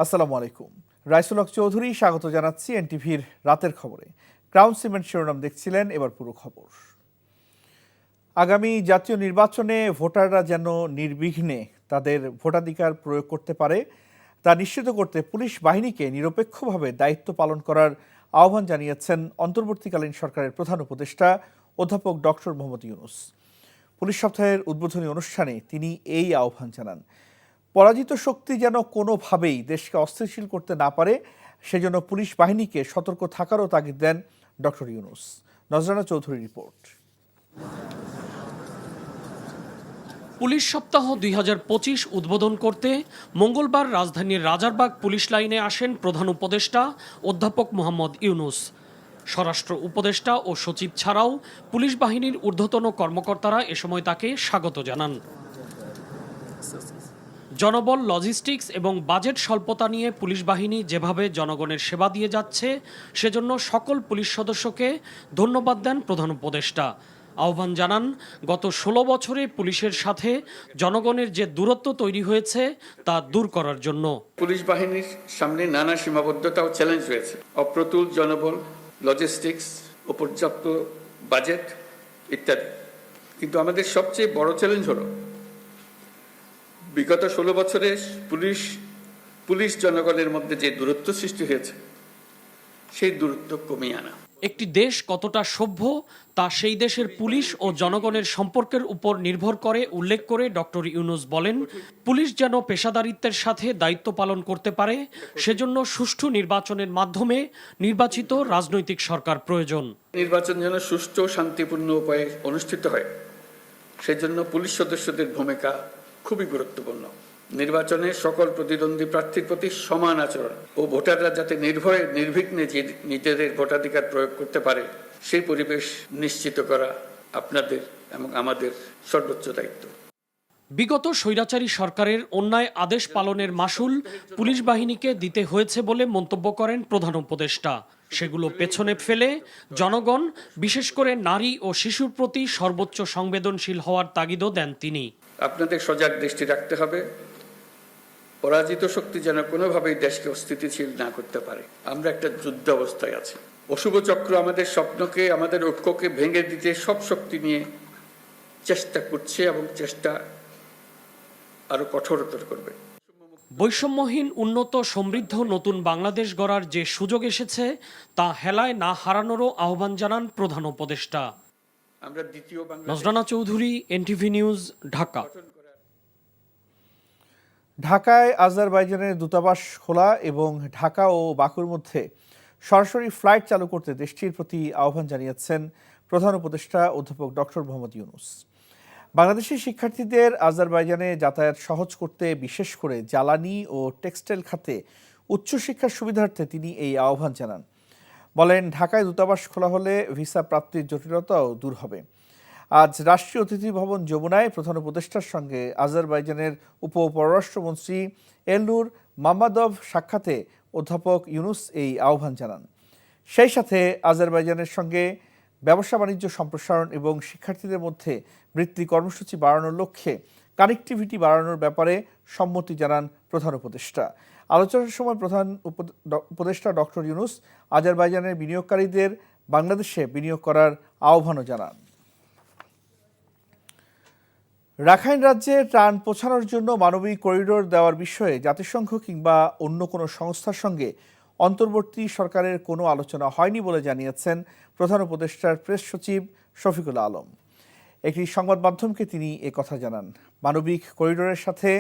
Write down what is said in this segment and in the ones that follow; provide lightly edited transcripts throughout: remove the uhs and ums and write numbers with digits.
আসসালামু আলাইকুম। রাইসুল হক চৌধুরী স্বাগত জানাচ্ছি এনটিভির রাতের খবরে। ক্রাউন সিমেন্ট শিরোনাম দেখছিলেন, এবার পুরো খবর। আগামী জাতীয় নির্বাচনে ভোটাররা যেন নির্বিঘ্নে তাদের ভোটাধিকার প্রয়োগ করতে পারে তা নিশ্চিত করতে পুলিশ বাহিনীকে নিরপেক্ষভাবে দায়িত্ব পালন করার আহ্বান জানিয়েছেন অন্তর্বর্তীকালীন সরকারের প্রধান উপদেষ্টা অধ্যাপক ডক্টর মোহাম্মদ ইউনূস। পুলিশ সপ্তাহের উদ্বোধনী অনুষ্ঠানে তিনি এই আহ্বান জানান। পরাজিত শক্তি যেন কোনোভাবেই দেশকে অস্থিতিশীল করতে না পারে, সেজন্য পুলিশ বাহিনীকে সতর্ক থাকারও তাগিদ দেন ডক্টর ইউনূস। নজরানা চৌধুরীর রিপোর্ট। পুলিশ সপ্তাহ 2025 উদ্বোধন করতে মঙ্গলবার রাজধানীর রাজারবাগ পুলিশ লাইনে আসেন প্রধান উপদেষ্টা অধ্যাপক মোহাম্মদ ইউনূস। স্বরাষ্ট্র উপদেষ্টা ও সচিব ছাড়াও পুলিশ বাহিনীর ঊর্ধ্বতন কর্মকর্তারা এ সময় তাকে স্বাগত জানান। জনবল, লজিস্টিক্স এবং বাজেট স্বল্পতা নিয়ে পুলিশ বাহিনী যেভাবে জনগণের সেবা দিয়ে যাচ্ছে, সেজন্য সকল পুলিশ সদস্যকে ধন্যবাদ দেন প্রধান উপদেষ্টা। আহ্বান জানান, গত 16 বছরে পুলিশের সাথে জনগণের যে দূরত্ব তৈরি হয়েছে তা দূর করার জন্য। পুলিশ বাহিনীর সামনে নানা সীমাবদ্ধতা ও চ্যালেঞ্জ রয়েছে। অপ্রতুল জনবল, লজিস্টিক্স, অপর্যাপ্ত বাজেট ইত্যাদি। কিন্তু আমাদের সবচেয়ে বড় চ্যালেঞ্জ হলো বিগত 16 বছরে পুলিশ জনগণের মধ্যে যে দূরত্ব সৃষ্টি হয়েছে সেই দূরত্ব কমিয়ে আনা। একটি দেশ কতটা সভ্য তা সেই দেশের পুলিশ ও জনগণের সম্পর্কের উপর নির্ভর করে উল্লেখ করে ডক্টর ইউনূস বলেন, পুলিশ যেন পেশাদারিত্বের সাথে দায়িত্ব পালন করতে পারে, সেজন্য সুষ্ঠু নির্বাচনের মাধ্যমে নির্বাচিত রাজনৈতিক সরকার প্রয়োজন। নির্বাচন যেন সুষ্ঠু ও শান্তিপূর্ণ উপায়ে অনুষ্ঠিত হয়, সেজন্য পুলিশ সদস্যদের ভূমিকা খুবই গুরুত্বপূর্ণ। নির্বাচনে সকল প্রতিদ্বন্দ্বী প্রার্থীর প্রতি সমান আচরণ ও ভোটাররা যাতে নির্ভয়ে নির্বিঘ্নে নিজেদের ভোটাধিকার প্রয়োগ করতে পারে সেই পরিবেশ নিশ্চিত করা আপনাদের এবং আমাদের সর্বোচ্চ দায়িত্ব। বিগত স্বৈরাচারী সরকারের অন্যায় আদেশ পালনের মাশুল পুলিশ বাহিনীকে দিতে হয়েছে বলে মন্তব্য করেন প্রধান উপদেষ্টা। সেগুলো পেছনে ফেলে জনগণ, বিশেষ করে নারী ও শিশুর প্রতি সর্বোচ্চ সংবেদনশীল হওয়ার তাগিদও দেন তিনি। আপনাদের সজাগ দৃষ্টি রাখতে হবে, পরাজিত শক্তি যেন কোনোভাবেই দেশকে অস্থিতিশীল না করতে পারে। আমরা একটা যুদ্ধ অবস্থায় আছি। অশুভ চক্র আমাদের স্বপ্নকে, আমাদের ঐক্যকে ভেঙে দিতে সব শক্তি নিয়ে চেষ্টা করছে এবং চেষ্টা আরো কঠোরতর করবে। বৈষম্যহীন, উন্নত, সমৃদ্ধ নতুন বাংলাদেশ গড়ার যে সুযোগ এসেছে তা হেলায় না হারানোরও আহ্বান জানান প্রধান উপদেষ্টা। আমরা দ্বিতীয় নজরানা চৌধুরী, এনটিভি নিউজ, ঢাকা। ঢাকায় আজারবাইজানের দূতাবাস খোলা এবং ঢাকা ও বাকুর মধ্যে সরাসরি ফ্লাইট চালু করতে দেশটির প্রতি আহ্বান জানিয়েছেন প্রধান উপদেষ্টা অধ্যাপক ডক্টর মোহাম্মদ ইউনূস। বাংলাদেশি শিক্ষার্থীদের আজারবাইজানে যাতায়াত সহজ করতে, বিশেষ করে জ্বালানি ও টেক্সটাইল খাতে উচ্চশিক্ষার সুবিধার্থে তিনি এই আহ্বান জানান। বলেন, ঢাকায় দূতাবাস খোলা হলে ভিসা প্রাপ্তির জটিলতাও দূর হবে। আজ রাষ্ট্রীয় অতিথি ভবন যমুনায় প্রধান উপদেষ্টার সঙ্গে আজারবাইজানের উপপররাষ্ট্রমন্ত্রী এলনুর মামাদভ সাক্ষাতে অধ্যাপক ইউনূস এই আহ্বান জানান। সেই সাথে আজারবাইজানের সঙ্গে ব্যবসা বাণিজ্য সম্প্রসারণ এবং শিক্ষার্থীদের মধ্যে বৃত্তি কর্মসূচি বাড়ানোর লক্ষ্যে কানেক্টিভিটি বাড়ানোর ব্যাপারে সম্মতি জানান প্রধান উপদেষ্টা। আলোচনার সময় প্রধান উপদেষ্টা ডক্টর ইউনূস আজারবাইজানের বিনিয়োগকারীদের বাংলাদেশে বিনিয়োগ করার আহ্বানও জানান। রাখাইন রাজ্যে ত্রাণ পৌঁছানোর জন্য মানবিক করিডোর দেওয়ার বিষয়ে জাতিসংঘ কিংবা অন্য কোনো সংস্থার সঙ্গে অন্তর্বর্তী সরকারের কোনো আলোচনা হয়নি বলে জানিয়েছেন প্রধান উপদেষ্টার প্রেস সচিব শফিকুল আলম। একটি সংবাদ মাধ্যমকে তিনি কথা জানান। মানবিক করিডোরের সাথে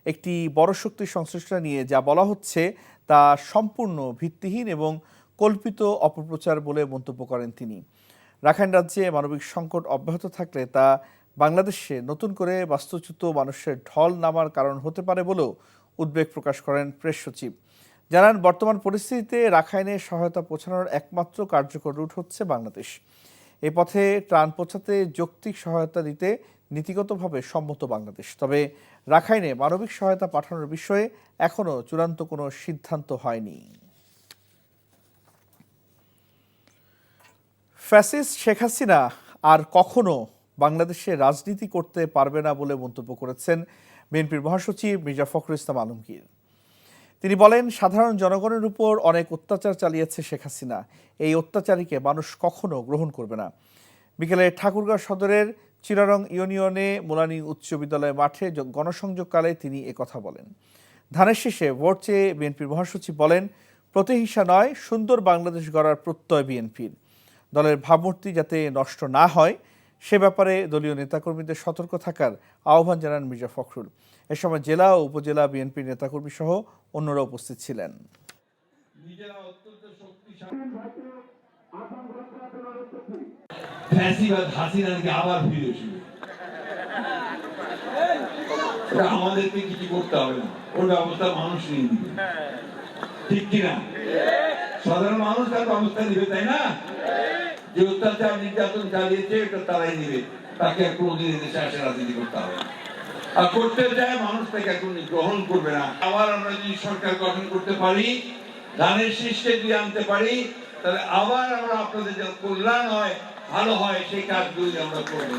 একটি বড় শক্তির সংশ্লিষ্টতা নিয়ে যা বলা হচ্ছে তা সম্পূর্ণ ভিত্তিহীন এবং কল্পিত অপপ্রচার বলে মন্তব্য করেন তিনি। রাখাইন রাজ্যে মানবিক সংকট অব্যাহত থাকলে তা বাংলাদেশে নতুন করে বাস্তুচ্যুত মানুষের ঢল নামার কারণ হতে পারে বলেও উদ্বেগ প্রকাশ করেন প্রেস সচিব। জানান, বর্তমান পরিস্থিতিতে রাখাইনে সহায়তা পৌঁছানোর একমাত্র কার্যকর রুট হচ্ছে বাংলাদেশ। এ পথে ত্রাণ পৌঁছাতে যৌক্তিক সহায়তা দিতে নীতিগতভাবে সম্মত বাংলাদেশ। তবে রাখাইনে মানবিক সহায়তা পাঠানোর বিষয়ে এখনও চূড়ান্ত কোনো সিদ্ধান্ত হয়নি। ফ্যাসিস্ট শেখ হাসিনা আর কখনো বাংলাদেশে রাজনীতি করতে পারবে না বলে মন্তব্য করেছেন বিএনপির মহাসচিব মির্জা ফখরুল ইসলাম আলমগীর। তিনি বলেন, সাধারণ জনগণের উপর অনেক অত্যাচার চালিয়েছে শেখ হাসিনা। এই অত্যাচারীকে মানুষ কখনো গ্রহণ করবে না। বিকেলে ঠাকুরগাঁও সদরের চিরারং ইউনিয়নে মোলানি উচ্চ বিদ্যালয় মাঠে গণসংযোগকালে তিনি একথা বলেন। ধানের শীষে ভোট চেয়ে বিএনপির মহাসচিব বলেন, প্রতিহিংসা নয়, সুন্দর বাংলাদেশ গড়ার প্রত্যয় বিএনপির। দলের ভাবমূর্তি যাতে নষ্ট না হয় সে ব্যাপারে দলীয় নেতাকর্মীদের সতর্ক থাকার আহ্বান জানান মির্জা ফখরুল। এ সময় জেলা ও উপজেলা বিএনপির নেতাকর্মী সহ অন্যরা উপস্থিত ছিলেন। আমাদেরকে কিছু করতে হবে না, ওর ব্যবস্থা মানুষ নিয়ে দিবে, ঠিক কিনা? সাধারণ মানুষ তার ব্যবস্থা নিবে, তাই না? যে অত্যাচার নির্যাতন চালিয়েছে এটা তারাই নিবে, তাকে কোনোদিন দেশে আসে রাজনীতি করতে হবে না। আর করতে চায় মানুষ তাকে এখন গ্রহণ করবে না। আবার আমরা যদি সরকার গঠন করতে পারি, ধানের শীষকে দিয়ে আনতে পারি, তাহলে আবার আমরা আপনাদের যেন কল্যাণ হয়, ভালো হয়, সেই কাজগুলি আমরা করবো।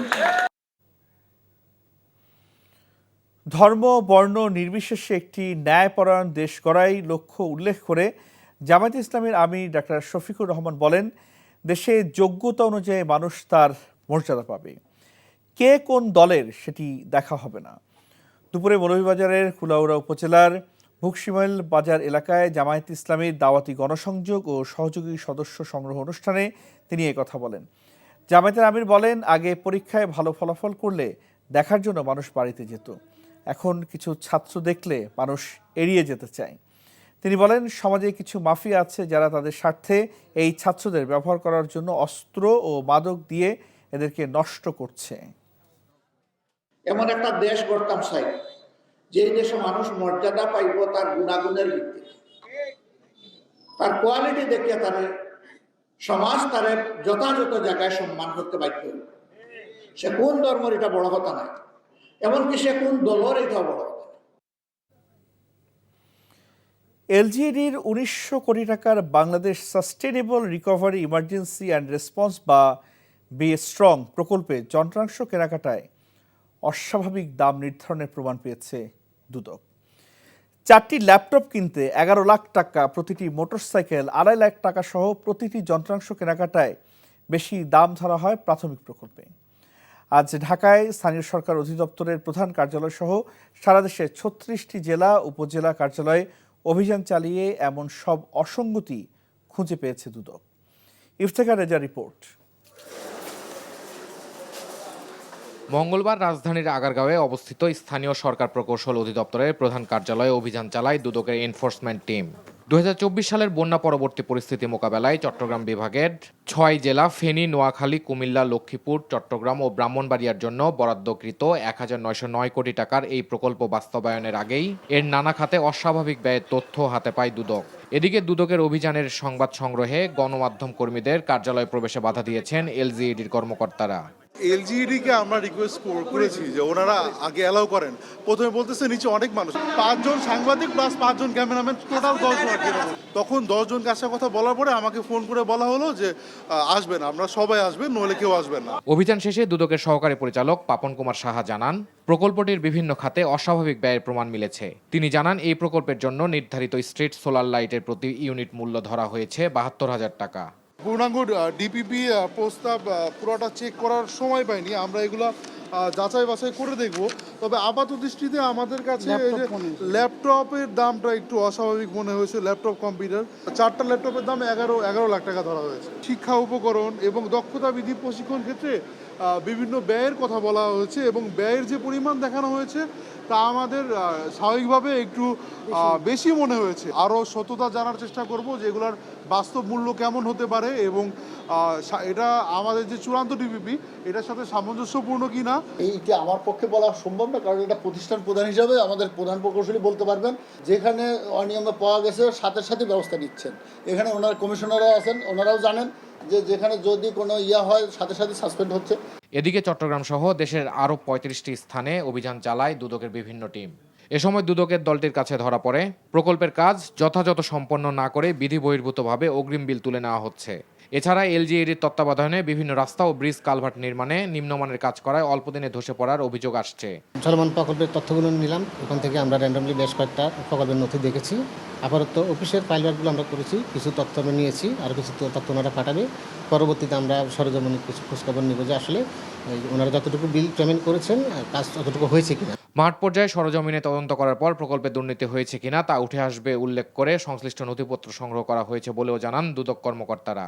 ধর্ম বর্ণ নির্বিশেষে একটি ন্যায়পরায়ণ দেশ গড়াই লক্ষ্য উল্লেখ করে জামায়াতে ইসলামীর আমির ডাক্তার শফিকুর রহমান বলেন, দেশে যোগ্যতা অনুযায়ী মানুষ তার মর্যাদা পাবে। কে কোন দলের সেটি দেখা হবে না। দুপুরে মৌলভীবাজারের কুলাউড়া উপজেলার ভুকশিমাইল বাজার এলাকায় জামায়াতে ইসলামীর দাওয়াতি গণসংযোগ ও সহযোগী সদস্য সংগ্রহ অনুষ্ঠানে তিনি কথা বলেন। জামায়াতের আমির বলেন, আগে পরীক্ষায় ভালো ফলাফল করলে দেখার জন্য মানুষ বাড়িতে যেত, এখন কিছু ছাত্র দেখলে মানুষ এড়িয়ে যেতে চায়। তিনি বলেন, সমাজে কিছু মাফিয়া আছে যারা তাদের স্বার্থে এই ছাত্রদের ব্যবহার করার জন্য অস্ত্র ও মাদক দিয়ে এদেরকে নষ্ট করছে। এমন একটা দেশ গড়তাম চাই, যে দেশে মানুষ মর্যাদা পাইব তার গুণাগুণের ভিত্তিতে, তার কোয়ালিটি দেখিয়ে তারে সমাজ তারে যথাযথ জায়গায় সম্মান করতে বাধ্য। সে কোন ধর্মের এটা বড় কথা নয়, এমনকি সে কোন দলের এটাও বড় কথা। এলজিইডির ১৯০০ কোটি টাকার Bangladesh sustainable recovery emergency and response বা বি স্ট্রং প্রকল্পে যন্ত্রাংশ কেনাকাটায় অস্বাভাবিক দাম নির্ধারণের প্রমাণ পেয়েছে দুদক। 4টি ল্যাপটপ কিনতে 11 লাখ টাকা, প্রতিটি মোটরসাইকেল 2.5 লাখ টাকা সহ প্রতিটি যন্ত্রাংশ কেনাকাটায় বেশি দাম ধরা হয় প্রাথমিক প্রকল্পে। আজ ঢাকায় স্থানীয় সরকার অধিদপ্তরের প্রধান কার্যালয় সহ সারা দেশে 36টি জেলা উপজেলা কার্যালয়ে অভিযান চালিয়ে এমন সব অসঙ্গতি খুঁজে পেয়েছে দুদক। ইফতেখার রেজা রিপোর্ট। মঙ্গলবার রাজধানীর আগারগাঁওয়ে অবস্থিত স্থানীয় সরকার প্রকৌশল অধিদপ্তরের প্রধান কার্যালয়ে অভিযান চালায় দুদকের এনফোর্সমেন্ট টিম। 2024 সালের বন্যা পরবর্তী পরিস্থিতি মোকাবেলায় চট্টগ্রাম বিভাগের 6 জেলা ফেনী, নোয়াখালী, কুমিল্লা, লক্ষ্মীপুর, চট্টগ্রাম ও ব্রাহ্মণবাড়িয়ার জন্য বরাদ্দকৃত 1909 কোটি টাকার এই প্রকল্প বাস্তবায়নের আগেই এর নানা খাতে অস্বাভাবিক ব্যয়ের তথ্য হাতে পায় দুদক। এদিকে দুদকের অভিযানের সংবাদ সংগ্রহে গণমাধ্যম কর্মীদের কার্যালয়ে প্রবেশে বাধা দিয়েছেন এলজিইডির কর্মকর্তারা। এলজিইডিকে আমরা রিকোয়েস্ট করেছি যে ওনারা আগে অ্যালাউ করেন। প্রথমে বলতেছে নিচে অনেক মানুষ, 5 জন সাংবাদিক প্লাস 5 জন ক্যামেরাম্যান, টোটাল 10 জন। তখন 10 জনকে আসার কথা বলার পরে আমাকে ফোন করে বলা হলো যে আসবেন, আমরা সবাই আসবেন, নইলে কেউ আসবেন না। অভিযান শেষে দুদকের সহকারী পরিচালক পাপন কুমার সাহা জানান, প্রকল্পটির বিভিন্ন খাতে অস্বাভাবিক ব্যয়ের প্রমাণ মিলেছে। তিনি জানান, এই প্রকল্পের জন্য নির্ধারিত স্ট্রিট সোলার লাইটের প্রতি ইউনিট মূল্য ধরা হয়েছে 72,000 টাকা। পূর্ণাঙ্গ ডিপিপি প্রস্তাব পুরোটা চেক করার সময় পাইনি, আমরা এগুলো যাচাই বাছাই করে দেখব। তবে আপাত দৃষ্টিতে আমাদের কাছে ল্যাপটপের দামটা একটু অস্বাভাবিক মনে হয়েছে। ল্যাপটপ কম্পিউটার 4টা ল্যাপটপের দাম 11 লাখ টাকা ধরা হয়েছে। শিক্ষা উপকরণ এবং দক্ষতা বৃদ্ধি প্রশিক্ষণ ক্ষেত্রে বিভিন্ন ব্যয়ের কথা বলা হয়েছে এবং ব্যয়ের যে পরিমাণ দেখানো হয়েছে তা আমাদের স্বাভাবিকভাবে একটু বেশি মনে হয়েছে। আরও সততা জানার চেষ্টা করব যে এগুলার বাস্তব মূল্য কেমন হতে পারে এবং এটা আমাদের যে চূড়ান্ত ডিপিপি এটার সাথে সামঞ্জস্যপূর্ণ কিনা। এইটা আমার পক্ষে বলা সম্ভব না, কারণ এটা প্রতিষ্ঠান প্রধান হিসাবে আমাদের প্রধান প্রকৌশলী বলতে পারবেন। যেখানে অনিয়মে পাওয়া গেছে সাথে সাথে ব্যবস্থা নিচ্ছেন। এখানে ওনার কমিশনাররা আছেন, ওনারাও জানেন যে যেখানে যদি কোনো হয় সাথে সাথে সাসপেন্ড হচ্ছে। এদিকে চট্টগ্রাম সহ দেশের আরও 35টি স্থানে অভিযান চালায় দুদকের বিভিন্ন টিম। এ সময় দুদকের দলটির কাছে ধরা পড়ে প্রকল্পের কাজ যথাযথ সম্পন্ন না করে বিধি বহির্ভূতভাবে অগ্রিম বিল তুলে নেওয়া হচ্ছে। এছাড়া এলজিইডির তত্ত্বাবধানে বিভিন্ন রাস্তা ও ব্রিজ কালভার্ট নির্মাণে নিম্নমানের কাজ করায় অল্প দিনে ধসে পড়ার অভিযোগ আসছে। চলমান প্রকল্পের তথ্যগুলো নিলাম, ওখান থেকে আমরা র্যান্ডমলি বেশ কয়েকটা প্রকল্পের নথি দেখেছি। আপাতত অফিসের ফাইলওয়ার্কগুলো আমরা করেছি, কিছু তথ্য আমরা নিয়েছি, আর কিছু তথ্য ওনারা পাঠাবে। পরবর্তীতে আমরা সরজমিনে কিছু খোঁজখবর নিব যে আসলে ওনারা যতটুকু বিল পেমেন্ট করেছেন কাজ ততটুকু হয়েছে কিনা। মাঠ পর্যায়ে সরজমিনে তদন্ত করার পর প্রকল্পে দুর্নীতি হয়েছে কিনা তা উঠে আসবে উল্লেখ করে সংশ্লিষ্ট নথিপত্র সংগ্রহ করা হয়েছে বলেও জানান দুদক কর্মকর্তারা।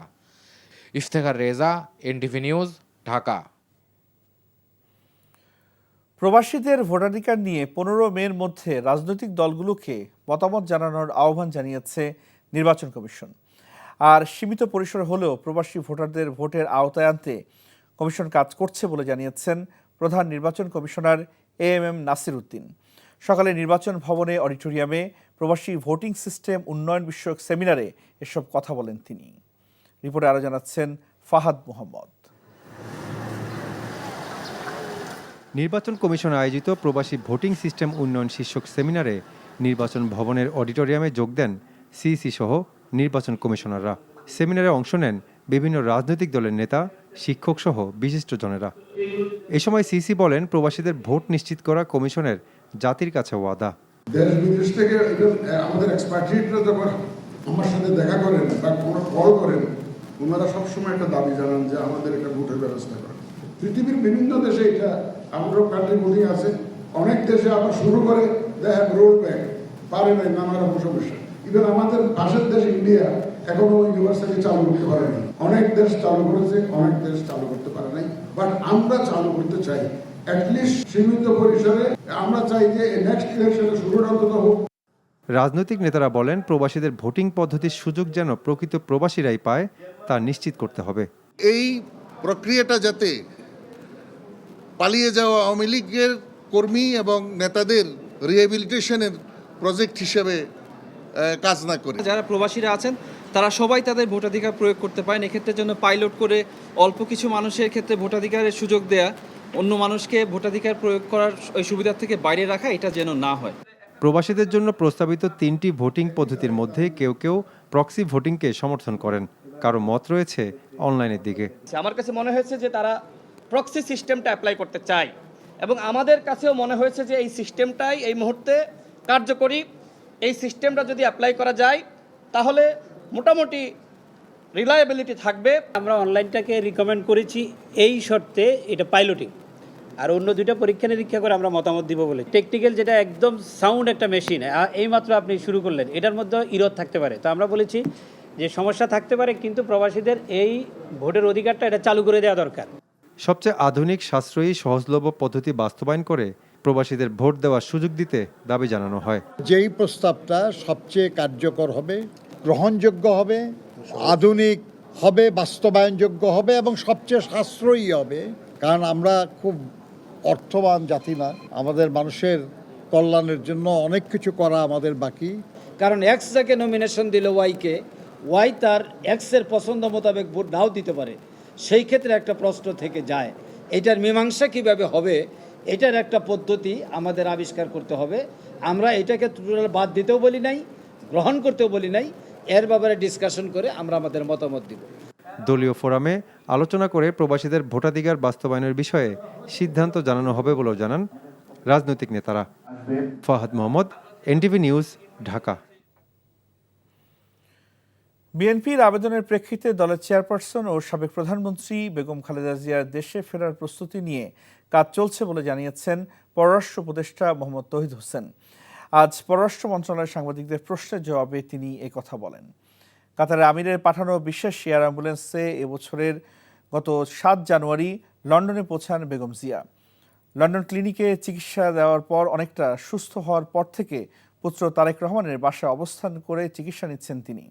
Iftekhar Reza, NTV news, Dhaka. প্রবাসীদের ভোটাধিকার নিয়ে 15 মের মধ্যে রাজনৈতিক দলগুলোকে মতামত জানানোর আহ্বান জানিয়েছে নির্বাচন কমিশন। আর সীমিত পরিসর হলেও প্রবাসী ভোটারদের ভোটের আওতায় আনতে কমিশন কাজ করছে বলে জানিয়েছেন প্রধান নির্বাচন কমিশনার এএমএম নাসির উদ্দিন। সকালে নির্বাচন ভবনে অডিটোরিয়ামে প্রবাসী ভোটিং সিস্টেম উন্নয়ন বিষয়ক সেমিনারে এসব কথা বলেন তিনি। রিপোর্টে আরও জানাচ্ছেন ফাহাদ মোহাম্মদ। নির্বাচন কমিশন আয়োজিত প্রবাসী ভোটিং সিস্টেম উন্নয়ন শীর্ষক সেমিনারে নির্বাচন ভবনের অডিটোরিয়ামে যোগ দেন সিইসি সহ নির্বাচন কমিশনাররা। সেমিনারে অংশ নেন বিভিন্ন রাজনৈতিক দলের নেতা, শিক্ষক সহ বিশিষ্টজনেরা। এ সময় সিইসি বলেন, প্রবাসীদের ভোট নিশ্চিত করা কমিশনের জাতির কাছে ওয়াদা। দেশ বিদেশ থেকে আমাদের এক্সপার্টরা যখন আমার সাথে দেখা করেন বা কোনো কল করেন, ওনারা সবসময় একটা দাবি জানান যে আমাদের একটা ভোটের ব্যবস্থা করেন। পৃথিবীর বিভিন্ন দেশে এটা আমারও কান্ট্রি ভোটিং আছে, অনেক দেশে আবার শুরু করে দেখ রোল ব্যাক পারে নাই, নানা রকম সমস্যা। ইভেন আমাদের পাশের দেশ ইন্ডিয়া এখনো ইউনিভার্সালি চালু করতে পারেনি। অনেক দেশ চালু করেছে, অনেক দেশ চালু করতে পারে নাই, বাট আমরা চালু করতে চাই অ্যাটলিস্ট সীমিত পরিসরে। আমরা চাই যে নেক্সট ইলেকশনে শুরুটা অন্তত হোক। রাজনৈতিক নেতারা বলেন, প্রবাসীদের ভোটিং পদ্ধতির সুযোগ যেন প্রকৃত প্রবাসীরাই পায় তা নিশ্চিত করতে হবে। এই প্রক্রিয়াটা যাতে পালিয়ে যাওয়া আওয়ামী লীগের কর্মী এবং নেতাদের রিহ্যাবিলিটেশনের প্রজেক্ট হিসেবে কাজ না করে যারা প্রবাসীরা আছেন তারা সবাই তাদের ভোটাধিকার প্রয়োগ করতে পারেন। এক্ষেত্রে জন্য পাইলট করে অল্প কিছু মানুষের ক্ষেত্রে ভোটাধিকারের সুযোগ দেয়া, অন্য মানুষকে ভোটাধিকার প্রয়োগ করার ওই সুবিধা থেকে বাইরে রাখা, এটা যেন না হয়। প্রবাসীদের জন্য প্রস্তাবিত 3টি ভোটিং পদ্ধতির মধ্যে কেউ কেউ প্রক্সি ভোটিংকে সমর্থন করেন, কারো মত রয়েছে অনলাইনের দিকে। আমার কাছে মনে হয়েছে যে তারা প্রক্সি সিস্টেমটা অ্যাপ্লাই করতে চায়, এবং আমাদের কাছেও মনে হয়েছে যে এই সিস্টেমটাই এই মুহূর্তে কার্যকরী। এই সিস্টেমটা যদি অ্যাপ্লাই করা যায় তাহলে মোটামুটি রিলায়েবিলিটি থাকবে। আমরা অনলাইনটাকে রিকমেন্ড করেছি এই শর্তে, এটা পাইলটিং, আর অন্য দুইটা পরীক্ষা নিরীক্ষা করে আমরা মতামত দিব বলে। টেকনিক্যাল যেটা একদম সাউন্ড একটা মেশিন, এইমাত্র আপনি শুরু করলেন, এটার মধ্যে ইরোধ থাকতে পারে। তো আমরা বলেছি যে সমস্যা থাকতে পারে, কিন্তু প্রবাসীদের এই ভোটের অধিকারটা এটা চালু করে দেওয়া দরকার। সবচেয়ে আধুনিক, সাশ্রয়ী, সহজলভ্য পদ্ধতি বাস্তবায়ন করে প্রবাসীদের ভোট দেওয়ার সুযোগ দিতে দাবি জানানো হয়। যেই প্রস্তাবটা সবচেয়ে কার্যকর হবে, গ্রহণযোগ্য হবে, আধুনিক হবে, বাস্তবায়নযোগ্য হবে এবং সবচেয়ে সাশ্রয়ী হবে। কারণ আমরা খুব অর্থবান জাতি না, আমাদের মানুষের কল্যাণের জন্য অনেক কিছু করা আমাদের বাকি। কারণ এক্স যাকে নমিনেশন দিল ওয়াইকে, ওয়াই তার এক্সের পছন্দ মোতাবেক ভোট নাও দিতে পারে। সেই ক্ষেত্রে একটা প্রশ্ন থেকে যায়, এটার মীমাংসা কিভাবে হবে, এটার একটা পদ্ধতি আমাদের আবিষ্কার করতে হবে। আমরা এটাকে টোটাল বাদ দিতেও বলি নাই, গ্রহণ করতেও বলি নাই, এর ব্যাপারে ডিসকাশন করে আমরা আমাদের মতামত দিব। দলীয় ফোরামে আলোচনা করে প্রবাসীদের ভোটাধিকার বাস্তবায়নের বিষয়ে সিদ্ধান্ত জানানো হবে বলেও জানান রাজনৈতিক নেতারা। Fahad Mohammad, NTV news, Dhaka. বিএনপির আবেদনের প্রেক্ষিতে দলের চেয়ারপারসন ও সাবেক প্রধানমন্ত্রী বেগম খালেদা জিয়ার দেশে ফেরার প্রস্তুতি নিয়ে কাজ চলছে বলে জানিয়েছেন পররাষ্ট্র উপদেষ্টা মোহাম্মদ তৌহিদ হোসেন। আজ পররাষ্ট্র মন্ত্রণালয়ের সাংবাদিকদের প্রশ্নের জবাবে তিনি কথা বলেন। কাতারের আমিরের পাঠানো বিশেষ এয়ার অ্যাম্বুলেন্সে এবছরের গত 7 জানুয়ারি লন্ডনে পৌঁছান বেগম জিয়া। লন্ডন ক্লিনিকে চিকিৎসা দেওয়ার পর অনেকটা সুস্থ হওয়ার পর থেকে পুত্র তারেক রহমানের বাসায় অবস্থান করে চিকিৎসা নিচ্ছেন তিনি।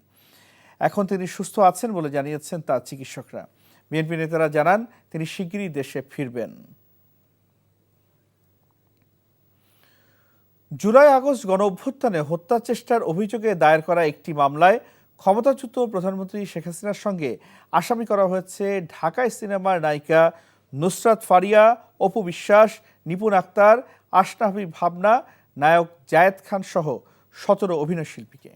এখন তিনি সুস্থ আছেন বলে জানিয়েছেন তার চিকিৎসকরা। বিএনপি নেতারা জানান তিনি শিগগিরই দেশে ফিরবেন। জুলাই আগস্ট গণ অভ্যুত্থানে হত্যা চেষ্টার অভিযোগে দায়ের করা একটি মামলায় ক্ষমতাচ্যুত প্রধানমন্ত্রী শেখ হাসিনার সঙ্গে আসামি করা হয়েছে ঢাকায় সিনেমার নায়িকা নুসরাত ফারিয়া, অপু বিশ্বাস, নিপুণ আক্তার, আশরাফি ভাবনা, নায়ক জায়েদ খান সহ 17 অভিনয়শিল্পীকে।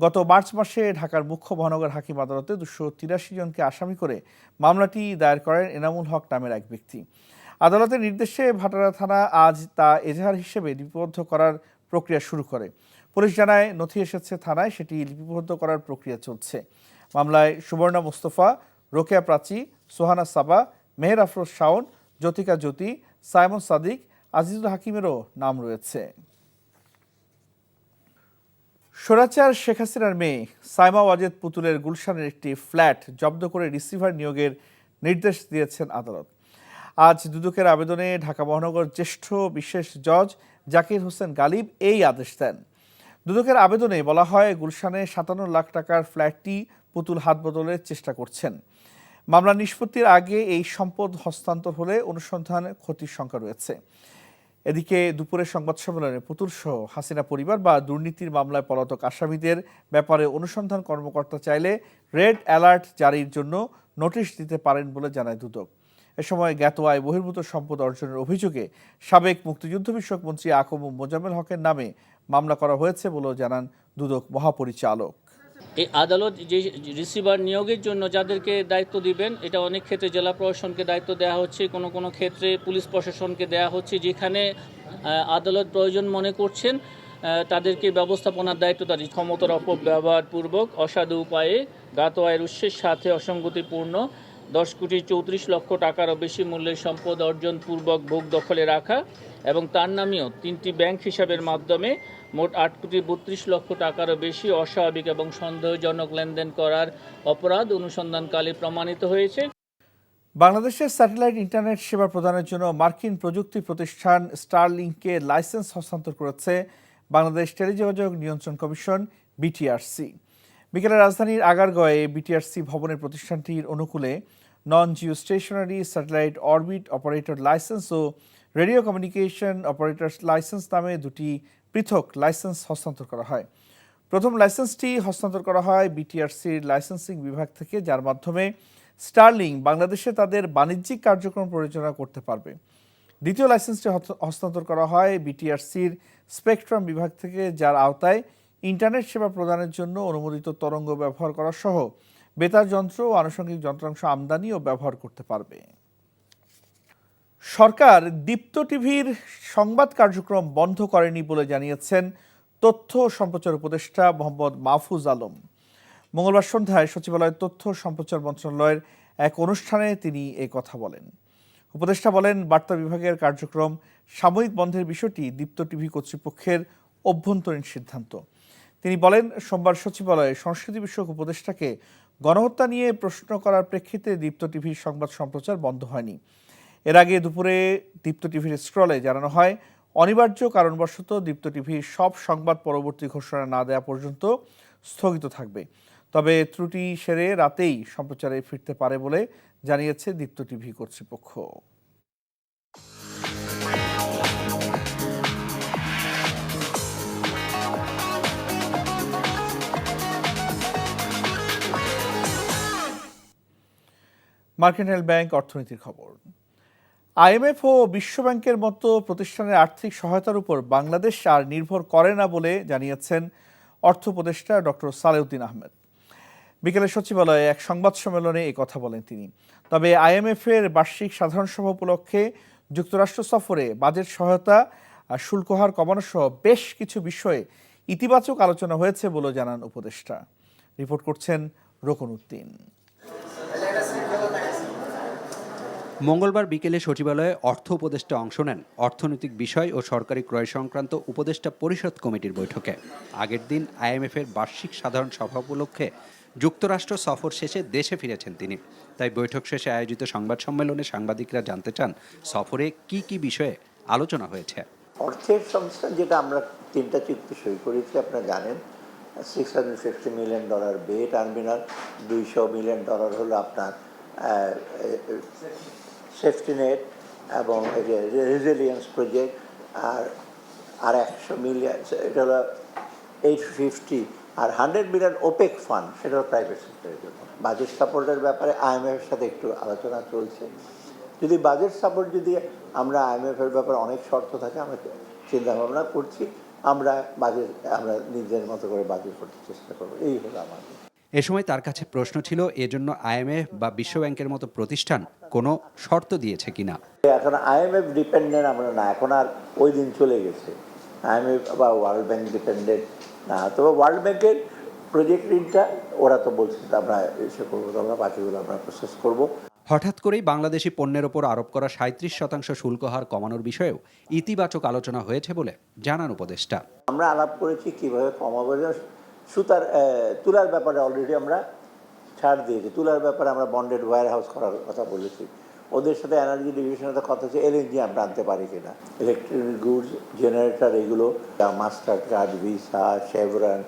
গত মার্চ মাসে ঢাকার মুখ্য মহানগর হাকিম আদালতে 283 জনকে আসামি করে মামলাটি দায়ের করেন এনামুল হক নামের এক ব্যক্তি। আদালতের নির্দেশে ভাটারা থানা আজ তা এজাহার হিসেবে লিপিবদ্ধ করার প্রক্রিয়া শুরু করে। পুলিশ জানায় নথি এসেছে থানায়, সেটি লিপিবদ্ধ করার প্রক্রিয়া চলছে। মামলায় সুবর্ণা মোস্তফা, রোকেয়া প্রাচী, সোহানা সাবা, মেহের আফরোজ শাওন, জ্যোতিকা জ্যোতি, সাইমন সাদিক, আজিজুল হাকিমেরও নাম রয়েছে। স্বৈরাচার শেখ হাসিনার মেয়ে সাইমা ওয়াজেদ পুতুলের গুলশানের একটি ফ্ল্যাট জব্দ করে রিসিভার নিয়োগের নির্দেশ দিয়েছেন আদালত। আজ দুদকের আবেদনে ঢাকা মহানগর জ্যেষ্ঠ বিশেষ জজ জাকির হোসেন গালিব এই আদেশ দেন। দুদকের আবেদনে বলা হয়, গুলশানে 57 লাখ টাকার ফ্ল্যাটটি পুতুল হাত বদলের চেষ্টা করছেন। মামলা নিষ্পত্তির আগে এই সম্পদ হস্তান্তর হলে অনুসন্ধান ক্ষতির শঙ্কা রয়েছে। এদিকে দুপুরের সংবাদ সম্মেলনে পুতুল সহ হাসিনা পরিবার বা দুর্নীতির মামলায় পলাতক আসামিদের ব্যাপারে অনুসন্ধান কর্মকর্তা চাইলে রেড অ্যালার্ট জারির জন্য নোটিশ দিতে পারেন বলে জানায় দুদক। এ সময় জ্ঞাত আয় বহির্ভূত সম্পদ অর্জনের অভিযোগে সাবেক মুক্তিযুদ্ধ বিষয়ক মন্ত্রী আকম মোজাম্মেল হকের নামে মামলা করা হয়েছে বলেও জানান দুদক মহাপরিচালক। এই আদালত যে রিসিভার নিয়োগের জন্য যাদেরকে দায়িত্ব দিবেন, এটা অনেক ক্ষেত্রে জেলা প্রশাসনকে দায়িত্ব দেওয়া হচ্ছে, কোনো ক্ষেত্রে পুলিশ প্রশাসনকে দেওয়া হচ্ছে। যেখানে আদালত প্রয়োজন মনে করছেন তাদেরকে ব্যবস্থাপনার দায়িত্ব তাদের ক্ষমতার অপব্যবহারপূর্বক অসাধু উপায়ে জ্ঞাত আয়ের উৎসের সাথে অসঙ্গতিপূর্ণ 10,34,00,000 টাকারও বেশি মূল্যের সম্পদ অর্জন পূর্বক ভোগ দখলে রাখা এবং তার নামেও 3টি ব্যাংক হিসাবের মাধ্যমে মোট 8,32,00,000 টাকারও বেশি অস্বাভাবিক এবং সন্দেহজনক লেনদেন করার অপরাধ অনুসন্ধানকালে প্রমাণিত হয়েছে। বাংলাদেশের স্যাটেলাইট ইন্টারনেট সেবা প্রদানের জন্য মার্কিন প্রযুক্তি প্রতিষ্ঠান স্টারলিংককে লাইসেন্স হস্তান্তর করেছে বাংলাদেশ টেলিযোগাযোগ নিয়ন্ত্রণ কমিশন বিটিআরসি। বিকেলে রাজধানীর আগারগাঁওয়ে বিটিআরসি ভবনের প্রতিষ্ঠানটির অনুকূলে non geostationary satellite orbit operator licence ও রেডিও কমিউনিকেশন অপারেটর লাইসেন্স নামে দুটি পৃথক লাইসেন্স হস্তান্তর করা হয়। প্রথম লাইসেন্সটি হস্তান্তর করা হয় বিটিআরসির লাইসেন্সিং বিভাগ থেকে, যার মাধ্যমে স্টারলিং বাংলাদেশে তাদের বাণিজ্যিক কার্যক্রম পরিচালনা করতে পারবে। দ্বিতীয় লাইসেন্সটি হস্তান্তর করা হয় বিটিআরসির স্পেকট্রাম বিভাগ থেকে, যার আওতায় ইন্টারনেট সেবা প্রদানের জন্য অনুমোদিত তরঙ্গ ব্যবহার করা সহ বেতার যন্ত্র ও আনুষঙ্গিক যন্ত্রাংশ আমদানি ও ব্যবহার করতে পারবে। সরকার দীপ্ত টিভির সংবাদ কার্যক্রম বন্ধ করেনি বলে জানিয়েছেন তথ্য সম্প্রচার উপদেষ্টা মোহাম্মদ মাহফুজ আলম। মঙ্গলবার সন্ধ্যায় সচিবালয়ের তথ্য সম্প্রচার মন্ত্রণালয়ের এক অনুষ্ঠানে তিনি এই কথা বলেন। উপদেষ্টা বলেন, বার্তা বিভাগের কার্যক্রম সাময়িক বন্ধের বিষয়টি দীপ্ত টিভি কর্তৃপক্ষের অভ্যন্তরীণ সিদ্ধান্ত। তিনি বলেন, সোমবার সচিবালয়ে সংস্কৃতি বিষয়ক উপদেষ্টাকে গণহত্যা নিয়ে প্রশ্ন করার প্রেক্ষিতে দীপ্ত টিভির সংবাদ সম্প্রচার বন্ধ হয়নি। এর আগে দুপুরে দীপ্ত টিভির স্ক্রলে জানানো হয়, অনিবার্য কারণবশত দীপ্ত টিভির সব সংবাদ পরবর্তী ঘোষণা না দেওয়া পর্যন্ত স্থগিত থাকবে। তবে ত্রুটি সেরে রাতেই সম্প্রচারে ফিরতে পারে বলে জানিয়েছে দীপ্ত টিভি কর্তৃপক্ষ। মার্কেন্টাইল ব্যাংক অর্থনীতির খবর। আইএমএফ ও বিশ্বব্যাংকের মতো প্রতিষ্ঠানের আর্থিক সহায়তার উপর বাংলাদেশ আর নির্ভর করে না বলে জানিয়েছেন অর্থ উপদেষ্টা ডক্টর সালেউদ্দিন আহমেদ। বিকেলে সচিবালয়ে এক সংবাদ সম্মেলনে এই কথা বলেন তিনি। তবে আইএমএফের বার্ষিক সাধারণ সভা উপলক্ষে যুক্তরাষ্ট্র সফরে বাজেট সহায়তা, শুল্ক হার কমানো সহ বেশ কিছু বিষয়ে ইতিবাচক আলোচনা হয়েছে বলে জানান উপদেষ্টা। রিপোর্ট করছেন রোকন উদ্দিন। মঙ্গলবার বিকেলে সচিবালয়ে অর্থ উপদেষ্টা অংশ নেন অর্থনৈতিক বিষয় ও সরকারি ক্রয় সংক্রান্ত উপদেষ্টা পরিষদ কমিটির বৈঠকে। আগের দিন আইএমএফের বার্ষিক সাধারণ সভা উপলক্ষে যুক্তরাষ্ট্র সফর শেষে দেশে ফিরেছেন তিনি। তাই বৈঠক শেষে আয়োজিত সংবাদ সম্মেলনে সাংবাদিকরা জানতে চান সফরে কি কি বিষয়ে আলোচনা হয়েছে। অর্থের সংস্থা যেটা আমরা 3টা চুক্তি সই করেছি, আপনারা জানেন, $650 million বে টার্মিনাল, $200 million হলো আপনার সেফটি নেট এবং রেজিলিয়েন্স প্রজেক্ট, আর 100 মিলিয়ন এটা হলো 850, আর 100 মিলিয়ন ওপেক ফান্ড, সেটা হলো প্রাইভেট সেক্টরের জন্য। বাজেট সাপোর্টের ব্যাপারে আইএমএফের সাথে একটু আলোচনা চলছে। যদি বাজেট সাপোর্ট যদি আমরা আইএমএফের ব্যাপারে অনেক শর্ত থাকে, আমরা চিন্তা ভাবনা করছি, আমরা নিজের মতো করে বাজেট করতে চেষ্টা করবো। এই হলো আমাদের। এ সময় তার কাছে প্রশ্ন ছিল, এজন্য আইএমএফ বা বিশ্বব্যাংকের মতো প্রতিষ্ঠান কোনো শর্ত দিয়েছে কিনা। এখন আইএমএফ ডিপেন্ডেন্ট আমরা না, এখন আর ওই দিন চলে গেছে। আইএমএফ বা ওয়ার্ল্ড ব্যাংক ডিপেন্ডেন্ট না, তবে ওয়ার্ল্ড ব্যাংকের প্রজেক্ট ঋণটা ওরা তো বলছে আমরা এসে করবো, আমরা বাকিগুলো আমরা প্রসেস করবো। হঠাৎ করেই বাংলাদেশি পণ্যের ওপর আরোপ করা 37% শুল্ক হার কমানোর বিষয়েও ইতিবাচক আলোচনা হয়েছে বলে জানান উপদেষ্টা। আমরা আলাপ করেছি কিভাবে কমাবো। সুতার তুলার ব্যাপারে অলরেডি আমরা ছাড় দিয়েছি। তুলার ব্যাপারে আমরা বন্ডেড ওয়্যার হাউস করার কথা বলেছি। ওদের সাথে এনার্জি ডিভিশনের সাথে কথা হচ্ছে এলএনজি আমরা আনতে পারি কিনা, ইলেকট্রনিক গুডস, জেনারেটর, এগুলো মাস্টার কার্ড, ভিসা, শেভরন,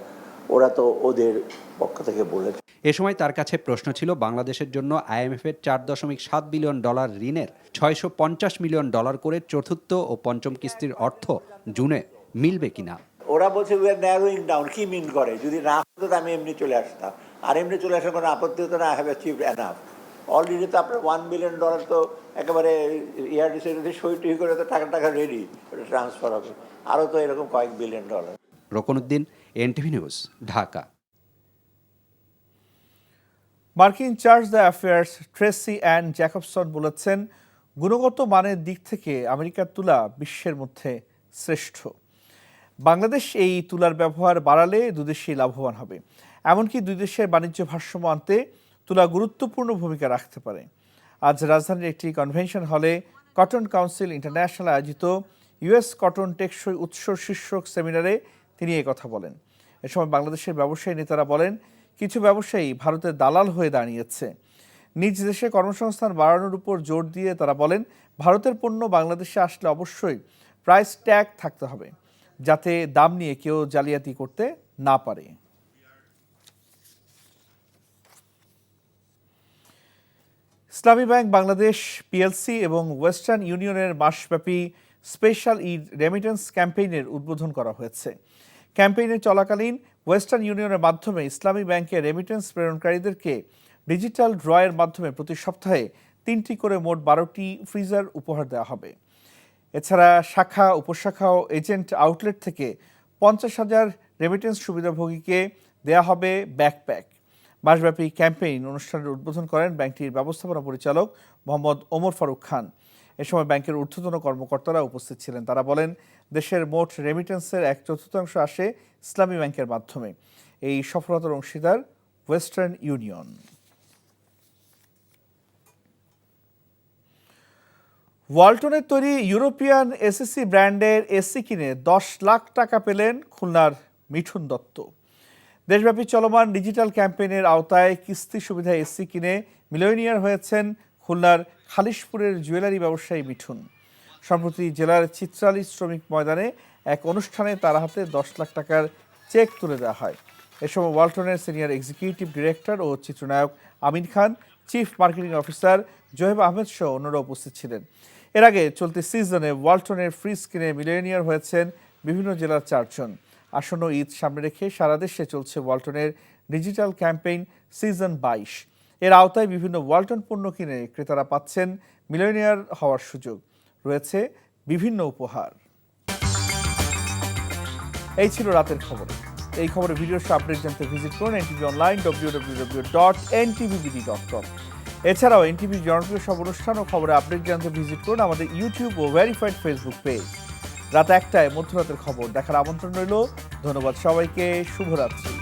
ওরা তো ওদের পক্ষ থেকে বলেছে। এ সময় তার কাছে প্রশ্ন ছিল বাংলাদেশের জন্য আইএমএফের $4.7 বিলিয়ন ঋণের $650 মিলিয়ন করে চতুর্থ ও পঞ্চম কিস্তির অর্থ জুনে মিলবে কিনা। ওরা বলছে উই আর ন্যারোয়িং ডাউন। কি মিন করে? যদি না হতো তো আমি এমনি চলে আসতাম, আর এমনি চলে আসার কোনো আপত্তি হতো না। I have achieved enough. Already তো আপনার $1 বিলিয়ন তো একেবারে এআরডিসি সই টই করে তো টাকা রেডি, ওটা ট্রান্সফার হবে। আরও তো এরকম কয়েক billion dollar. Roknuddin, NTV news, Dhaka. মার্কিন charge d'affaires Tracy Ann Jacobson বলেছেন, গুণগত মানের দিক থেকে আমেরিকার তুলা বিশ্বের মধ্যে শ্রেষ্ঠ। বাংলাদেশ এই তুলার ব্যবহার বাড়ালে দুদেশেই লাভবান হবে। এমনকি দুই দেশের বাণিজ্য ভারসাম্য আনতে তুলা গুরুত্বপূর্ণ ভূমিকা রাখতে পারে। আজ রাজধানীর একটি কনভেনশন হলে কটন কাউন্সিল ইন্টারন্যাশনাল আয়োজিত ইউএস কটন টেকসই উৎস শীর্ষক সেমিনারে তিনি কথা বলেন। এ সময় বাংলাদেশের ব্যবসায়ী নেতারা বলেন, কিছু ব্যবসায়ী ভারতের দালাল হয়ে দাঁড়িয়েছে। নিজ দেশে কর্মসংস্থান বাড়ানোর উপর জোর দিয়ে তারা বলেন, ভারতের পণ্য বাংলাদেশে আসলে অবশ্যই প্রাইস ট্যাগ থাকতে হবে, যাতে দাম নিয়ে কেউ জালিয়াতি করতে না পারে। ইসলামী ব্যাংক বাংলাদেশ পিএলসি এবং ওয়েস্টার্ন ইউনিয়নের মাসব্যাপী স্পেশাল ঈদ রেমিটেন্স ক্যাম্পেইনের উদ্বোধন করা হয়েছে। ক্যাম্পেইনের চলাকালীন ওয়েস্টার্ন ইউনিয়নের মাধ্যমে ইসলামী ব্যাংকের রেমিটেন্স প্রেরণকারীদেরকে ডিজিটাল ড্রয়ের মাধ্যমে প্রতি সপ্তাহে 3টি করে মোট 12টি ফ্রিজার উপহার দেওয়া হবে। এছাড়া শাখা, উপশাখা ও এজেন্ট আউটলেট থেকে 50,000 রেমিটেন্স সুবিধাভোগীকে দেয়া হবে ব্যাকপ্যাক। মাসব্যাপী ক্যাম্পেইন অনুষ্ঠানের উদ্বোধন করেন ব্যাংকটির ব্যবস্থাপনা পরিচালক মোহাম্মদ ওমর ফারুক খান। এ সময় ব্যাংকের ঊর্ধ্বতন কর্মকর্তারা উপস্থিত ছিলেন। তারা বলেন, দেশের মোট রেমিটেন্সের 1/4 আসে ইসলামী ব্যাংকের মাধ্যমে। এই সফলতার অংশীদার ওয়েস্টার্ন ইউনিয়ন। ওয়ালটনের তৈরি ইউরোপিয়ান এসএসসি ব্র্যান্ডের এসি কিনে 10 লাখ টাকা পেলেন খুলনার মিঠুন দত্ত। দেশব্যাপী চলমান ডিজিটাল ক্যাম্পেইনের আওতায় কিস্তি সুবিধা এসি কিনে মিলিয়নিয়ার হয়েছেন খুলনার খালিশপুরের জুয়েলারি ব্যবসায়ী মিঠুন। সম্প্রতি জেলার চিত্রালী শ্রমিক ময়দানে এক অনুষ্ঠানে তার হাতে 10 লাখ টাকার চেক তুলে দেওয়া হয়। এ সময় ওয়ালটনের সিনিয়র এক্সিকিউটিভ ডিরেক্টর ও চিত্রনায়ক Amin Khan, chief marketing officer Zoheb Ahmed সহ অন্যরা উপস্থিত ছিলেন। এর আগে চলতি সিজনে ওয়ালটনের ফ্রিজ কিনে মিলিয়নিয়ার হয়েছেন বিভিন্ন জেলার 4 জন। আসন্ন ঈদ সামনে রেখে সারা দেশে চলছে ওয়ালটনের ডিজিটাল ক্যাম্পেইন সিজন 22। এর আওতায় বিভিন্ন ওয়ালটন পণ্য কিনে ক্রেতারা পাচ্ছেন মিলিয়নিয়ার হওয়ার সুযোগ, রয়েছে বিভিন্ন উপহার। এই ছিল রাতের খবর। এই খবরের ভিডিও আপডেট জানতে ভিজিট করুন এনটিভি অনলাইন www.ntvbd.com। এছাড়াও এনটিভি জনপ্রিয় সব অনুষ্ঠান ও খবরের আপডেট জানতে ভিজিট করুন আমাদের ইউটিউব ও ভেরিফাইড ফেসবুক পেজ। রাত 1টায় মধ্যরাতের খবর দেখার আমন্ত্রণ রইল। ধন্যবাদ সবাইকে, শুভরাত্রি।